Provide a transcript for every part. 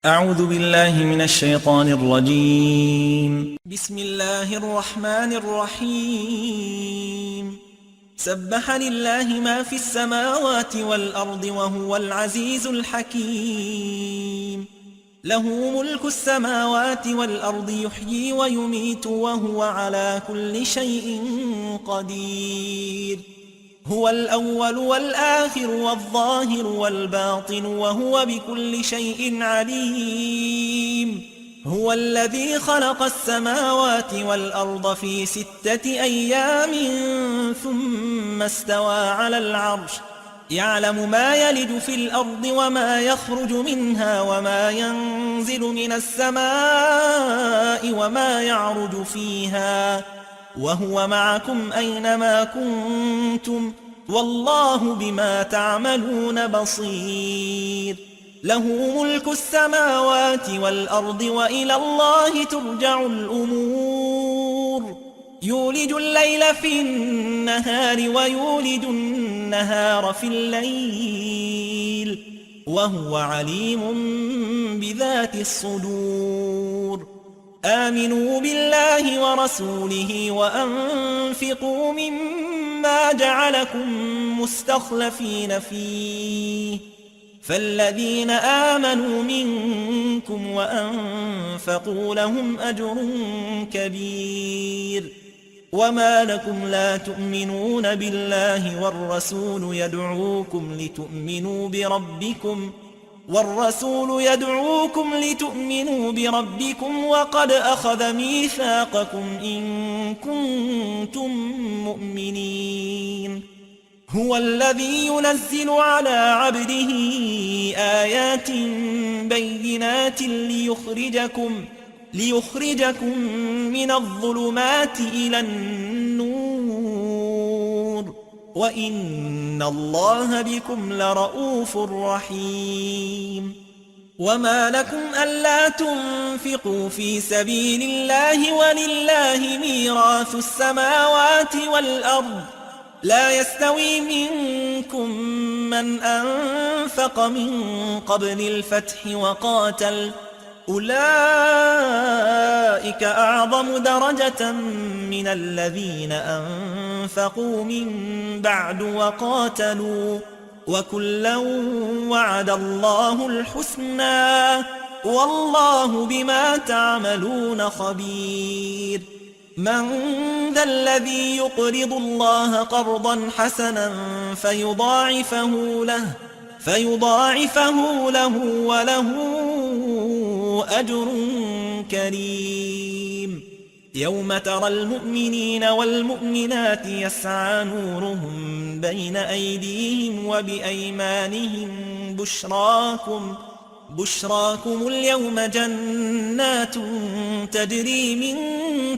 أعوذ بالله من الشيطان الرجيم. بسم الله الرحمن الرحيم. سبح لله ما في السماوات والأرض وهو العزيز الحكيم. له ملك السماوات والأرض يحيي ويميت وهو على كل شيء قدير. هو الأول والآخر والظاهر والباطن وهو بكل شيء عليم. هو الذي خلق السماوات والأرض في 6 أيام ثم استوى على العرش يعلم ما يلج في الأرض وما يخرج منها وما ينزل من السماء وما يعرج فيها وهو معكم أينما كنتم والله بما تعملون بصير. له ملك السماوات والأرض وإلى الله ترجع الأمور. يولج الليل في النهار ويولج النهار في الليل وهو عليم بذات الصدور. آمنوا بالله ورسوله وأنفقوا مما جعلكم مستخلفين فيه فالذين آمنوا منكم وأنفقوا لهم أجر كبير. وما لكم لا تؤمنون بالله والرسول يدعوكم لتؤمنوا بربكم وقد أخذ ميثاقكم إن كنتم مؤمنين. هو الذي ينزل على عبده آيات بينات ليخرجكم من الظلمات إلى النور وإن الله بكم لرؤوف رحيم. وما لكم ألا تنفقوا في سبيل الله ولله ميراث السماوات والأرض لا يستوي منكم من أنفق من قبل الفتح وقاتل أولئك أعظم درجة من الذين أنفقوا من بعد وقاتلوا وكلا وعد الله الحسنى والله بما تعملون خبير. من ذا الذي يقرض الله قرضا حسنا فيضاعفه له وله أجر كريم. يوم ترى المؤمنين والمؤمنات يسعى نورهم بين أيديهم وبأيمانهم بشراكم اليوم جنات تجري من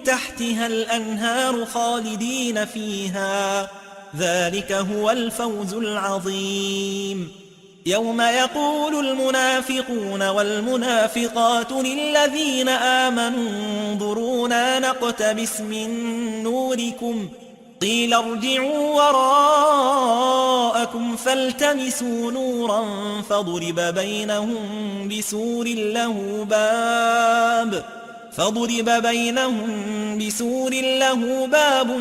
تحتها الأنهار خالدين فيها ذلك هو الفوز العظيم. يوم يقول المنافقون والمنافقات للذين آمنوا انظرونا نقتبس من نوركم قيل ارجعوا وراءكم فالتمسوا نورا فضرب بينهم بسور له باب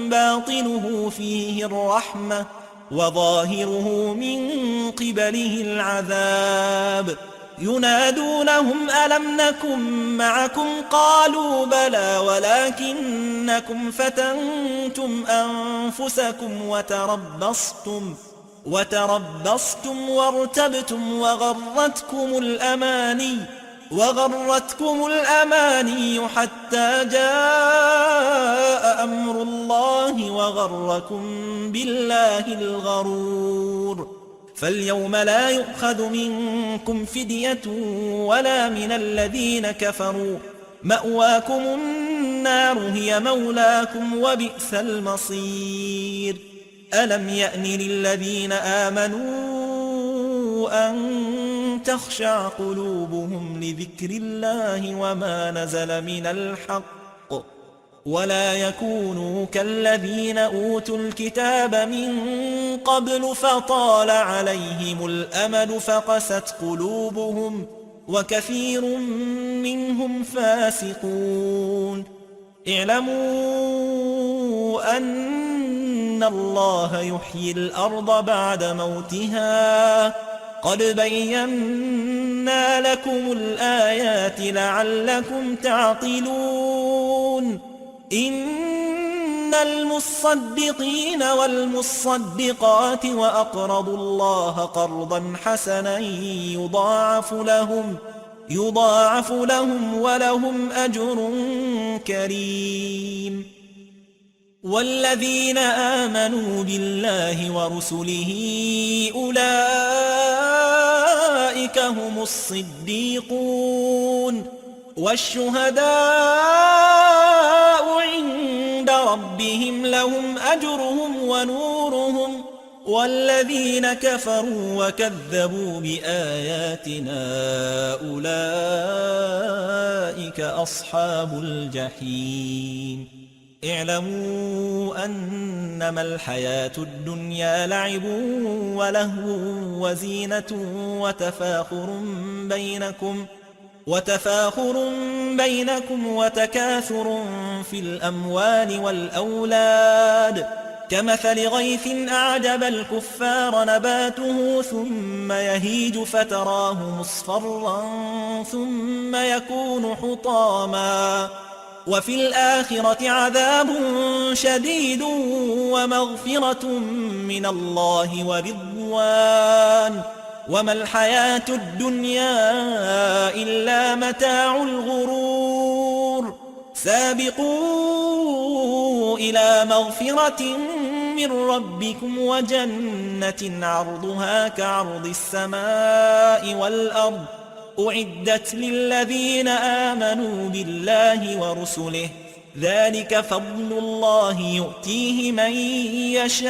باطنه فيه الرحمة وظاهره من قبله العذاب. ينادونهم ألم نكن معكم قالوا بلى ولكنكم فتنتم أنفسكم وتربصتم وارتبتم وغرتكم الأماني حتى جاء أمر الله وغركم بالله الغرور. فاليوم لا يؤخذ منكم فدية ولا من الذين كفروا مأواكم النار هي مولاكم وبئس المصير. ألم يأن للذين آمنوا أن تخشع قلوبهم لذكر الله وما نزل من الحق ولا يكونوا كالذين أوتوا الكتاب من قبل فطال عليهم الأمد فقست قلوبهم وكثير منهم فاسقون اعلموا أن الله يحيي الأرض بعد موتها قد بينا لكم الآيات لعلكم تعقلون إن المصدقين والمصدقات وأقرضوا الله قرضا حسنا يضاعف لهم ولهم أجر كريم والذين آمنوا بالله ورسله أولئك هم الصديقون والشهداء عند ربهم لهم أجرهم ونورهم والذين كفروا وكذبوا بآياتنا أولئك أصحاب الجحيم اعلموا أنما الحياة الدنيا لعب ولهو وزينة وتفاخر بينكم وتكاثر في الأموال والأولاد كمثل غيث أعجب الكفار نباته ثم يهيج فتراه مصفرا ثم يكون حطاما وفي الآخرة عذاب شديد ومغفرة من الله ورضوان وما الحياة الدنيا إلا متاع الغرور سابقوا إلى مغفرة من ربكم وجنة عرضها كعرض السماء والأرض أعدت للذين آمنوا بالله ورسله ذلك فضل الله يؤتيه من يشاء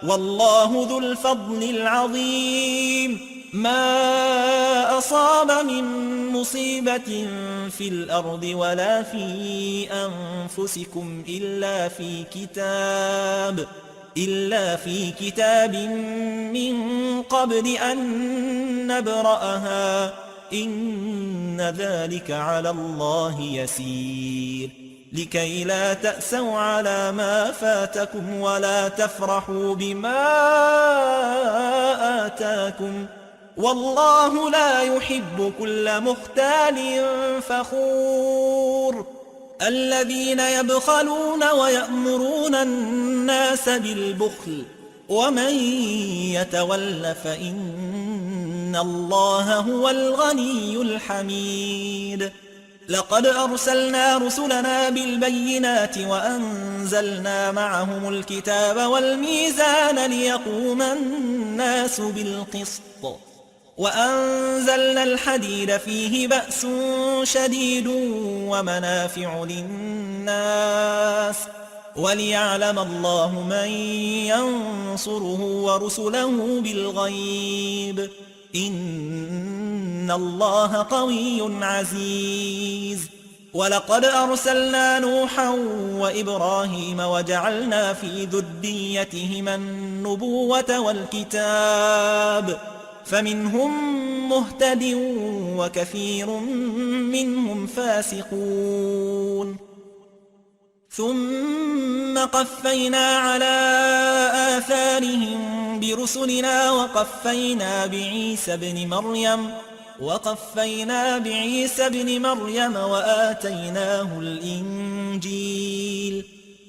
والله ذو الفضل العظيم ما أصاب من مصيبة في الأرض ولا في أنفسكم إلا في كتاب من قبل أن نبرأها إن ذلك على الله يسير لكي لا تأسوا على ما فاتكم ولا تفرحوا بما آتاكم والله لا يحب كل مختال فخور الذين يبخلون ويأمرون الناس بالبخل ومن يتول فإن الله هو الغني الحميد لقد أرسلنا رسلنا بالبينات وأنزلنا معهم الكتاب والميزان ليقوم الناس بالقسط وأنزلنا الحديد فيه بأس شديد ومنافع للناس وليعلم الله من ينصره ورسله بالغيب إن الله قوي عزيز ولقد أرسلنا نوحا وإبراهيم وجعلنا في ذريتهما النبوة والكتاب فمنهم مهتد وكثير منهم فاسقون ثم قفينا على آثارهم برسلنا وقفينا بعيسى ابن مريم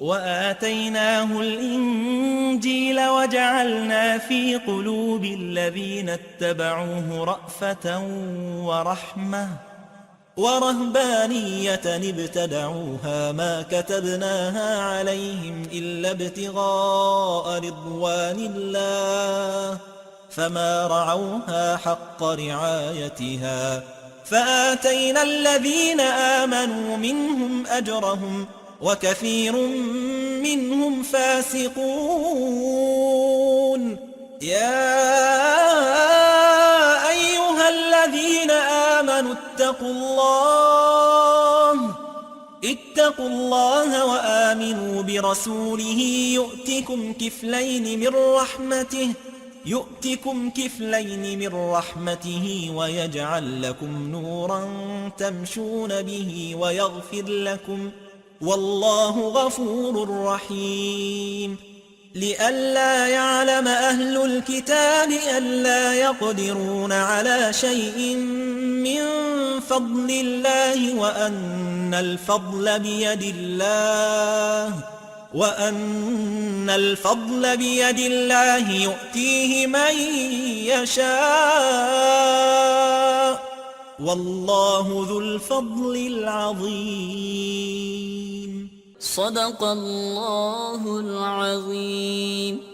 وآتيناه الإنجيل وجعلنا في قلوب الذين اتبعوه رأفة ورحمة ورهبانية ابتدعوها ما كتبناها عليهم إلا ابتغاء رضوان الله فما رعوها حق رعايتها فآتينا الذين آمنوا منهم أجرهم وكثير منهم فاسقون يا أيها الذين آمنوا اتقوا الله وآمنوا برسوله يؤتكم كفلين من رحمته يؤتكم كفلين من رحمته ويجعل لكم نورا تمشون به ويغفر لكم والله غفور رحيم لئلا يعلم أهل الكتاب ألا يقدرون على شيء من فضل الله وأن الفضل بيد الله يؤتيه من يشاء والله ذو الفضل العظيم. صدق الله العظيم.